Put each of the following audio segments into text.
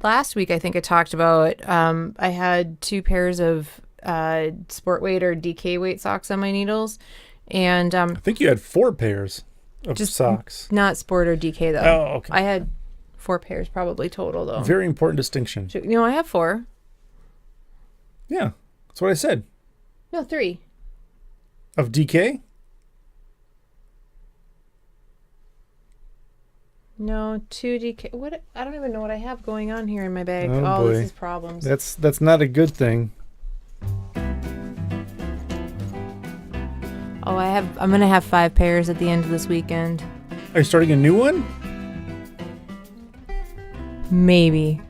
last week, I think I talked about, I had 2 pairs of sport weight or DK weight socks on my needles. And I think you had 4 pairs of just socks. Not sport or DK, though. Oh, okay. I had 4 pairs probably total, though. Very important distinction. I have 4. Yeah, that's what I said. No, 3. Of DK? No, 2 DK. What? I don't even know what I have going on here in my bag. Oh, Oh, boy. this is problems. That's not a good thing. Oh, I'm going to have 5 pairs at the end of this weekend. Are you starting a new one? Maybe.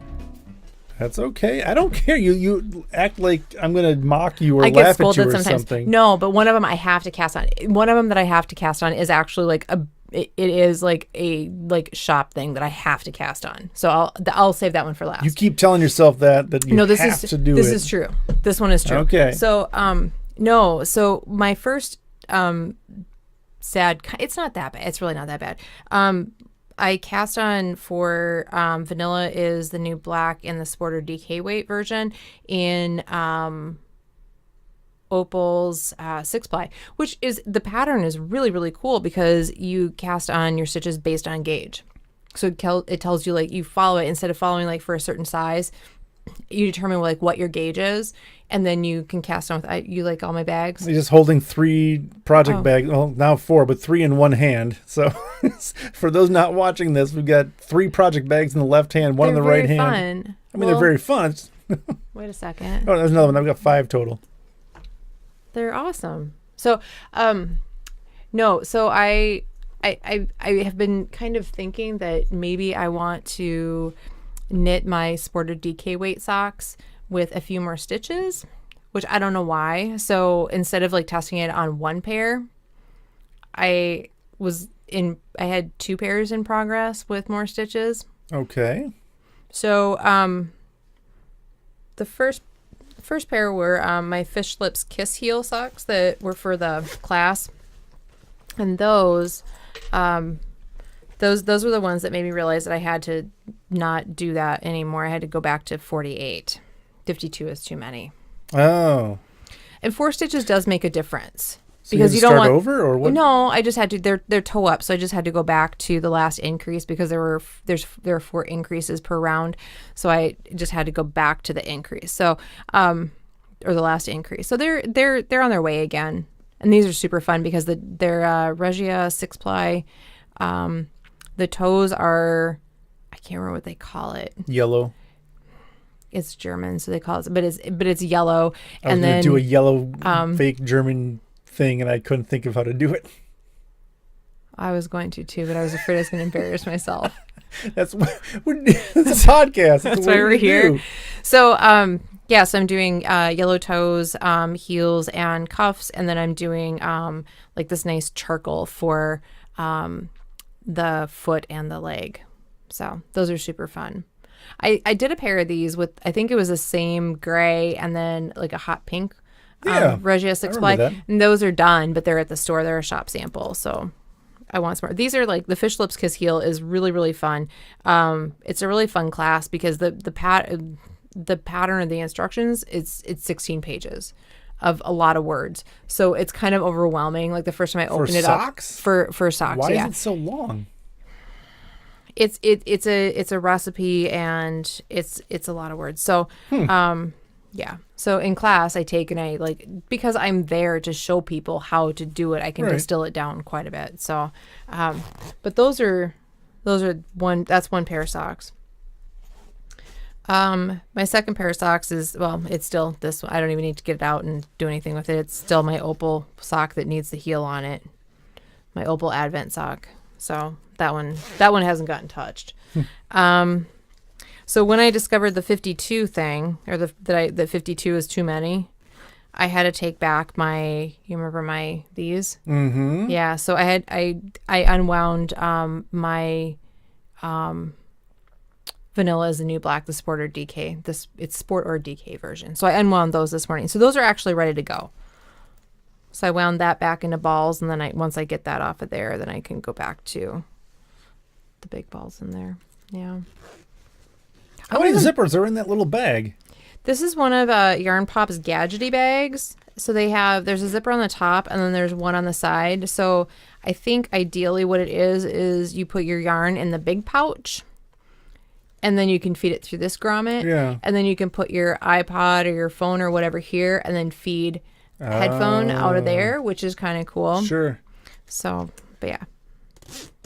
That's okay. I don't care. You act like I'm going to mock you or I get laugh at you scolded or sometimes. something. No, but one of them I have to cast on. One of them that I have to cast on is actually like it is like a shop thing that I have to cast on. So I'll save that one for last. You keep telling yourself that you have to do it. This is true. This one is true. Okay. So no. So my first sad. It's not that bad. It's really not that bad. I cast on for vanilla is the new black in the sport or DK weight version in Opal's 6-ply, which is the pattern is really, really cool because you cast on your stitches based on gauge. So it tells you like you follow it instead of following like for a certain size. You determine like what your gauge is, and then you can cast on with you like all my bags. You're just holding 3 project bags. Well, now 4, but 3 in one hand. So for those not watching this, we've got 3 project bags in the left hand, one in the right hand. Fun. I mean, they're very fun. Wait a second. Oh, there's another one. I've got 5 total. They're awesome. So, no. So I have been kind of thinking that maybe I want to knit my sported DK weight socks with a few more stitches, which I don't know why. So instead of like testing it on 1 pair, I had 2 pairs in progress with more stitches. Okay. So the first pair were my Fish Lips Kiss Heel socks that were for the class, and those were the ones that made me realize that I had to not do that anymore. I had to go back to 48. 52 is too many. Oh. And 4 stitches does make a difference. So because you don't start want over or what? No, I just had to. They're toe up, so I just had to go back to the last increase because there are 4 increases per round, so I just had to go back to the increase. So, or the last increase. So they're on their way again, and these are super fun because they're Regia 6-ply. The toes are, I can't remember what they call it. Yellow. It's German, so they call it, but it's yellow. I was going to do a yellow fake German thing, and I couldn't think of how to do it. I was going to too, but I was afraid I was going to embarrass myself. It's a podcast. That's why we're here. So, so I'm doing yellow toes, heels, and cuffs, and then I'm doing like this nice charcoal for the foot and the leg. So those are super fun. I did a pair of these with, I think it was the same gray and then like a hot pink Regia 6-ply. And those are done, but they're at the store. They're a shop sample. So I want some more. These are like the Fish Lips Kiss Heel is really, really fun. It's a really fun class because the pattern of the instructions, it's 16 pages of a lot of words. So it's kind of overwhelming. Like the first time I opened it up for socks. Why is it so long? It's a recipe and it's a lot of words. So, yeah. So in class I take and I like, because I'm there to show people how to do it, I can distill it down quite a bit. So, but those are that's 1 pair of socks. My second pair of socks is, well, it's still this one. I don't even need to get it out and do anything with it. It's still my Opal sock that needs the heel on it. My Opal Advent sock. So that one hasn't gotten touched. So when I discovered the 52 thing, or that 52 is too many, I had to take back you remember these? Mm-hmm. Yeah. So I unwound my vanilla is the new black, the sport or DK. It's sport or DK version. So I unwound those this morning. So those are actually ready to go. So I wound that back into balls, and then once I get that off of there, then I can go back to the big balls in there. Yeah. How many zippers are in that little bag? This is one of Yarn Pop's gadgety bags. So there's a zipper on the top and then there's one on the side. So I think ideally what it is you put your yarn in the big pouch and then you can feed it through this grommet. Yeah. And then you can put your iPod or your phone or whatever here and then feed headphone out of there, which is kind of cool. Sure. So, but yeah.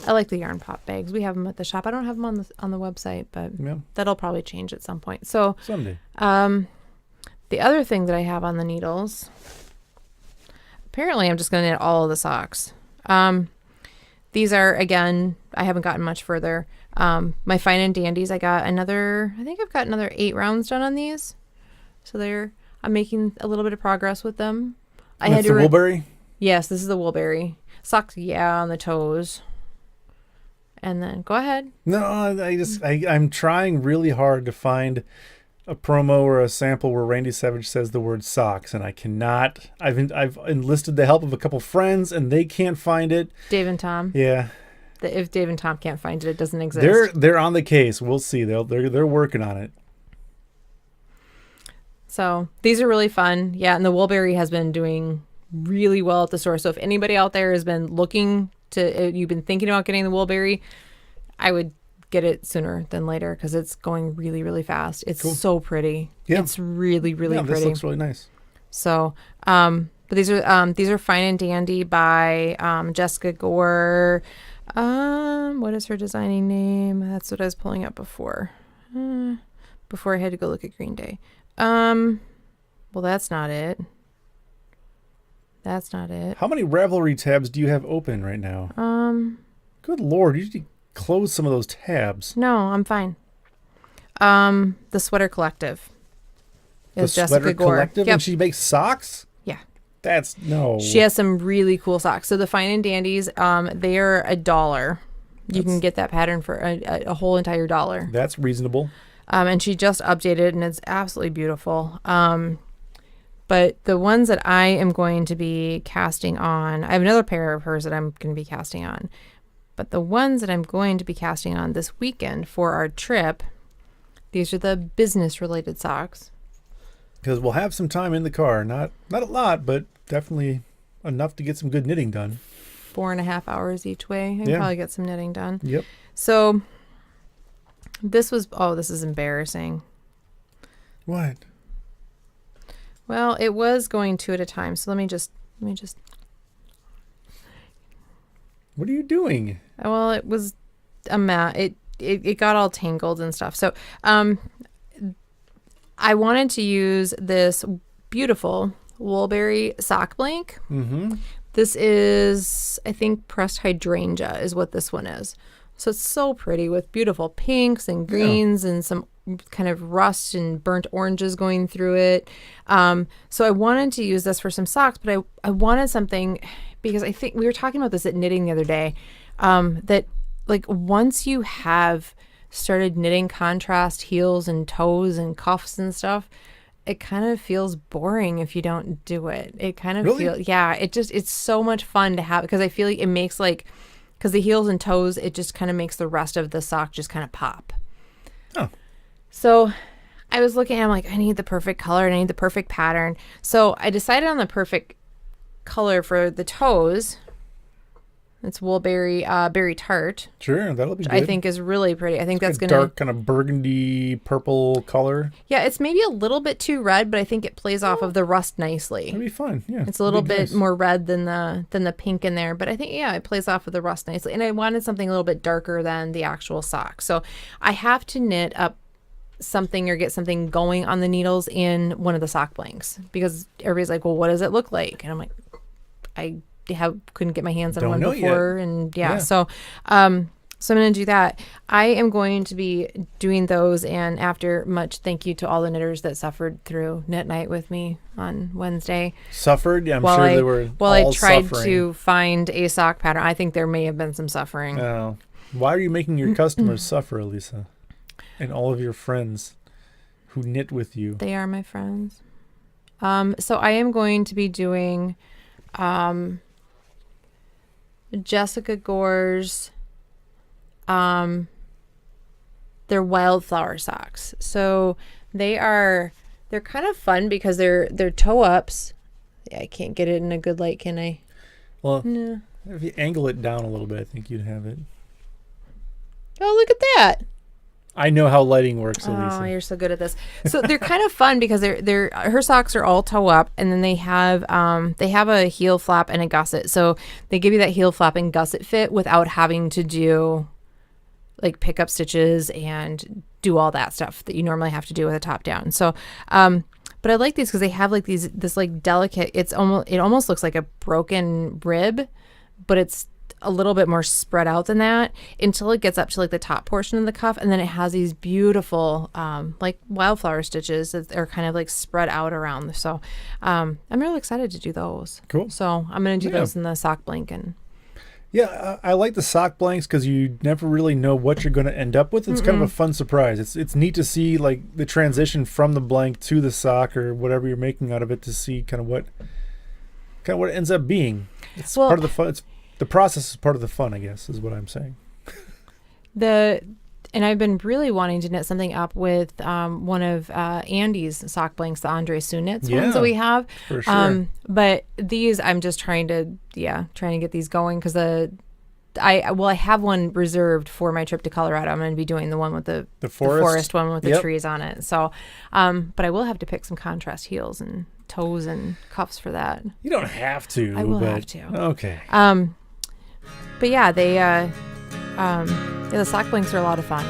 I like the Yarn Pop bags. We have them at the shop. I don't have them on the website, but that'll probably change at some point. So someday. The other thing that I have on the needles, apparently I'm just going to knit all of the socks. These are, again, I haven't gotten much further. My Fine and Dandies, I think I've got another 8 rounds done on these. So I'm making a little bit of progress with them. That's the Woolberry? Yes, this is the Woolberry. Socks, on the toes. And then, go ahead. No, I'm trying really hard to find a promo or a sample where Randy Savage says the word socks, and I cannot. I've enlisted the help of a couple friends, and they can't find it. Dave and Tom. Yeah. If Dave and Tom can't find it, it doesn't exist. They're on the case. We'll see. They're working on it. So these are really fun. Yeah, and the Woolberry has been doing really well at the store. So if anybody out there has been looking you've been thinking about getting the Woolberry, I would get it sooner than later because it's going really, really fast. It's cool. So pretty. Yeah. It's really, really pretty. This looks really nice. So, but these are Fine and Dandy by Jessica Gore. What is her designing name? That's what I was pulling up before I had to go look at Green Day. Well, that's not it. That's not it. How many Ravelry tabs do you have open right now? Good Lord, you need to close some of those tabs. No, I'm fine. The Sweater Collective is Jessica Gore. Collective? Yep. And she makes socks? Yeah. She has some really cool socks. So the Fine and Dandies, they are $1. You can get that pattern for a whole entire $1. That's reasonable. And she just updated, and it's absolutely beautiful. But the ones that I am going to be casting on, I have another pair of hers that I'm going to be casting on. But the ones that I'm going to be casting on this weekend for our trip, these are the business-related socks. Because we'll have some time in the car. Not a lot, but definitely enough to get some good knitting done. 4.5 hours each way. I can probably get some knitting done. Yep. So this is embarrassing. What? Well, it was going 2 at a time. So let me just. What are you doing? Well, it was a mess. It got all tangled and stuff. So, I wanted to use this beautiful Woolberry sock blank. Mm-hmm. This is, I think, pressed hydrangea is what this one is. So it's so pretty with beautiful pinks and greens and some kind of rust and burnt oranges going through it. So I wanted to use this for some socks, but I wanted something because I think we were talking about this at knitting the other day, that like once you have started knitting contrast heels and toes and cuffs and stuff, it kind of feels boring if you don't do it. It kind of feels, it's so much fun to have because I feel like it makes because the heels and toes, it just kind of makes the rest of the sock just kind of pop. Oh. So I was looking, I'm like, I need the perfect color and I need the perfect pattern. So I decided on the perfect color for the toes. It's Woolberry Berry Tart. Sure, that'll be good. I think is really pretty. I think that's going to... dark kind of burgundy purple color. Yeah, it's maybe a little bit too red, but I think it plays off of the rust nicely. That'd be fun, yeah. It's a little bit more red than the pink in there, but I think, it plays off of the rust nicely. And I wanted something a little bit darker than the actual sock. So I have to knit up something or get something going on the needles in one of the sock blanks because everybody's like, well, what does it look like? And I'm like, I couldn't get my hands on one before yet. So I'm going to do that. I am going to be doing those, and after much thank you to all the knitters that suffered through knit night with me on Wednesday. Suffered? Yeah, I'm sure they were While I tried suffering. to find a sock pattern. I think there may have been some suffering. Oh. Why are you making your customers suffer, Alisa? And all of your friends who knit with you. They are my friends. So I am going to be doing Jessica Gore's they're wildflower socks. So they're kind of fun because they're toe ups. Yeah, I can't get it in a good light, can I? Well, No. if you angle it down a little bit, I think you'd have it. Oh, look at that. I know how lighting works, Alisa. Oh, you're so good at this. So they're kind of fun because her socks are all toe up, and then they have a heel flap and a gusset. So they give you that heel flap and gusset fit without having to do like pick up stitches and do all that stuff that you normally have to do with a top down. So, but I like these because they have like this like delicate. It almost looks like a broken rib, but it's a little bit more spread out than that until it gets up to like the top portion of the cuff, and then it has these beautiful like wildflower stitches that are kind of like spread out around. So I'm really excited to do those. Cool. So I'm going to do those in the sock blanket. Yeah, I like the sock blanks because you never really know what you're going to end up with. It's kind of a fun surprise. It's neat to see like the transition from the blank to the sock or whatever you're making out of it, to see kind of what it ends up being. It's part of the fun. The process is part of the fun, I guess, is what I'm saying. And I've been really wanting to knit something up with one of Andy's sock blanks, the Andre Sunitz ones that we have. For sure. But these, I'm just trying to get these going because I have one reserved for my trip to Colorado. I'm going to be doing the one with the forest one with the trees on it. So, but I will have to pick some contrast heels and toes and cuffs for that. You don't have to. I will have to. Okay. But yeah, the sock blanks are a lot of fun.